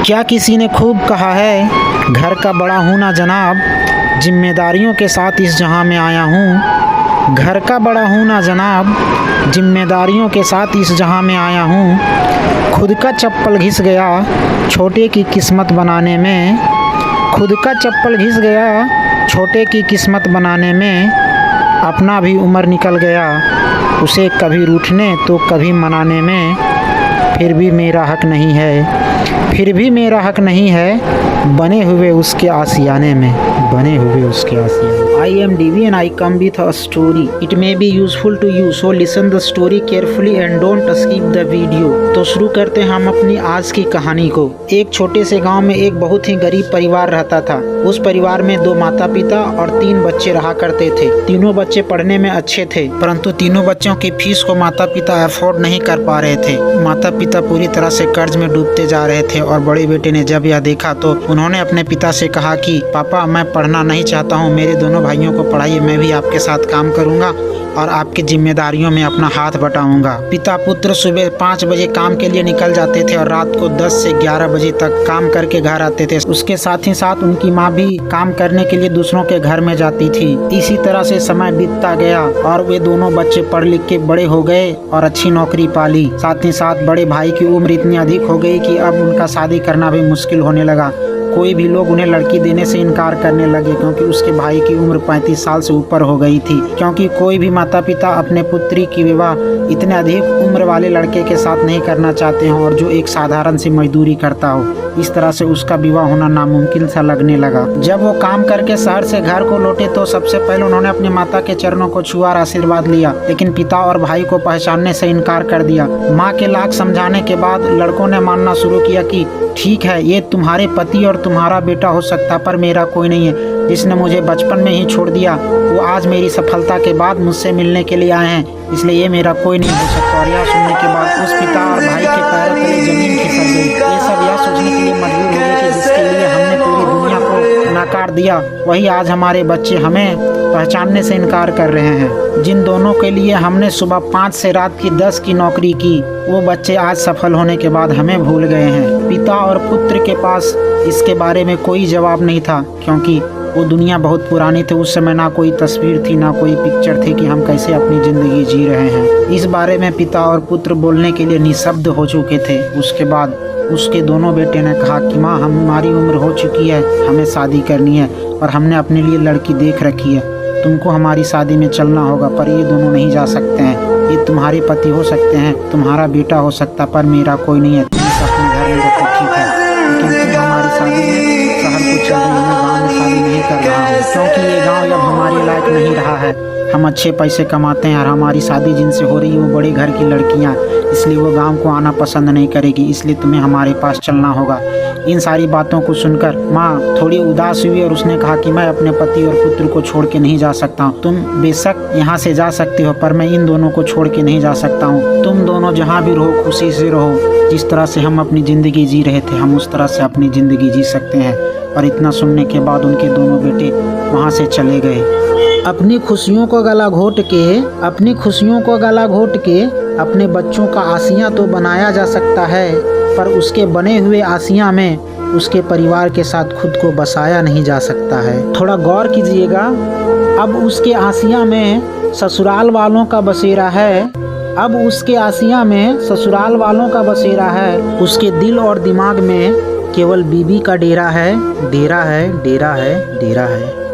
क्या किसी ने खूब कहा है, घर का बड़ा हूँ ना जनाब, जिम्मेदारियों के साथ इस जहां में आया हूँ। घर का बड़ा हूँ ना जनाब, जिम्मेदारियों के साथ इस जहां में आया हूँ। खुद का चप्पल घिस गया छोटे की किस्मत बनाने में, खुद का चप्पल घिस गया छोटे की किस्मत बनाने में। अपना भी उम्र निकल गया उसे कभी रूठने तो कभी मनाने में। फिर भी मेरा हक नहीं है, फिर भी मेरा हक नहीं है, बने हुए उसके आशियाने में, बने हुए उसके आशियाने। I am Divi and I come with a story. It may be useful to you, so listen the story carefully and don't skip the video. तो शुरू करते हैं हम अपनी आज की कहानी को। एक छोटे से गांव में एक बहुत ही गरीब परिवार रहता था। उस परिवार में 2 माता पिता और 3 बच्चे रहा करते थे। तीनों बच्चे पढ़ने में अच्छे थे, परंतु तीनों बच्चों की फीस को माता पिता अफोर्ड नहीं कर पा रहे थे। माता पिता पूरी तरह से कर्ज में डूबते जा रहे थे और बड़े बेटे ने जब यह देखा तो उन्होंने अपने पिता से कहा कि पापा, मैं पढ़ना नहीं चाहता हूँ, मेरे दोनों भाइयों को पढ़ाइए, मैं भी आपके साथ काम करूँगा और आपकी जिम्मेदारियों में अपना हाथ बटाऊंगा। पिता पुत्र सुबह 5 बजे काम के लिए निकल जाते थे और रात को 10 से 11 बजे तक काम करके घर आते थे। उसके साथ ही साथ उनकी माँ भी काम करने के लिए दूसरों के घर में जाती थी। इसी तरह से समय बीतता गया और वे दोनों बच्चे पढ़ लिख के बड़े हो गए और अच्छी नौकरी पा ली। साथ ही साथ बड़े भाई की उम्र इतनी अधिक हो गई कि अब उनका शादी करना भी मुश्किल होने लगा। कोई भी लोग उन्हें लड़की देने से इनकार करने लगे क्योंकि उसके भाई की उम्र 35 साल से ऊपर हो गई थी। क्योंकि कोई भी माता पिता अपने पुत्री की विवाह इतने अधिक उम्र वाले लड़के के साथ नहीं करना चाहते हैं और जो एक साधारण सी मजदूरी करता हो। इस तरह से उसका विवाह होना नामुमकिन सा लगने लगा। जब वो काम करके शहर से घर को लौटे तो सबसे पहले उन्होंने अपनी माता के चरणों को छुआ और आशीर्वाद लिया, लेकिन पिता और भाई को पहचानने से इनकार कर दिया। माँ के लाख समझाने के बाद लड़कों ने मानना शुरू किया कि ठीक है, ये तुम्हारे पति और तुम्हारा बेटा हो सकता, पर मेरा कोई नहीं है। जिसने मुझे बचपन में ही छोड़ दिया वो आज मेरी सफलता के बाद मुझसे मिलने के लिए आए हैं, इसलिए ये मेरा कोई नहीं हो सकता। और यह सुनने के बाद उस पिता और भाई के पैरों तले जमीन खिसक गई। ये सब यह सोचने के लिए मजबूर हो गए कि जिसके लिए हमने पूरी दुनिया को नकार दिया वही आज हमारे बच्चे हमें पहचानने से इनकार कर रहे हैं। जिन दोनों के लिए हमने सुबह 5 से रात की 10 की नौकरी की, वो बच्चे आज सफल होने के बाद हमें भूल गए हैं। पिता और पुत्र के पास इसके बारे में कोई जवाब नहीं था क्योंकि वो दुनिया बहुत पुरानी थी। उस समय ना कोई तस्वीर थी ना कोई पिक्चर थी कि हम कैसे अपनी ज़िंदगी जी रहे हैं। इस बारे में पिता और पुत्र बोलने के लिए निःशब्द हो चुके थे। उसके बाद उसके दोनों बेटे ने कहा कि माँ, हमारी उम्र हो चुकी है, हमें शादी करनी है और हमने अपने लिए लड़की देख रखी है। तुमको हमारी शादी में चलना होगा, पर ये दोनों नहीं जा सकते हैं। ये तुम्हारे पति हो सकते हैं, तुम्हारा बेटा हो सकता, पर मेरा कोई नहीं है। तुम अपने घर में रखो, ठीक है, लेकिन तुम हमारी शादी में शहर को चल रही हो, गाँव में शादी नहीं कर रहा हूँ क्योंकि ये गाँव अब हमारे लायक नहीं रहा है। हम अच्छे पैसे कमाते हैं और हमारी शादी जिनसे हो रही है वो बड़े घर की लड़कियाँ, इसलिए वो गांव को आना पसंद नहीं करेगी, इसलिए तुम्हें हमारे पास चलना होगा। इन सारी बातों को सुनकर माँ थोड़ी उदास हुई और उसने कहा कि मैं अपने पति और पुत्र को छोड़ के नहीं जा सकता हूँ। तुम बेशक यहाँ से जा सकती हो, पर मैं इन दोनों को छोड़ के नहीं जा सकता हूँ। तुम दोनों जहाँ भी रहो खुशी से रहो। जिस तरह से हम अपनी ज़िंदगी जी रहे थे हम उस तरह से अपनी ज़िंदगी जी सकते हैं। और इतना सुनने के बाद उनके दोनों बेटे वहाँ से चले गए। अपनी खुशियों को गला घोट के अपने बच्चों का आसियाँ तो बनाया जा सकता है, पर उसके बने हुए आसियाँ में उसके परिवार के साथ खुद को बसाया नहीं जा सकता है। थोड़ा गौर कीजिएगा। अब उसके आसियाँ में ससुराल वालों का बसेरा है, अब उसके आसियाँ में ससुराल वालों का बसेरा है। उसके दिल और दिमाग में केवल बीबी का डेरा है, डेरा है, डेरा है, डेरा है।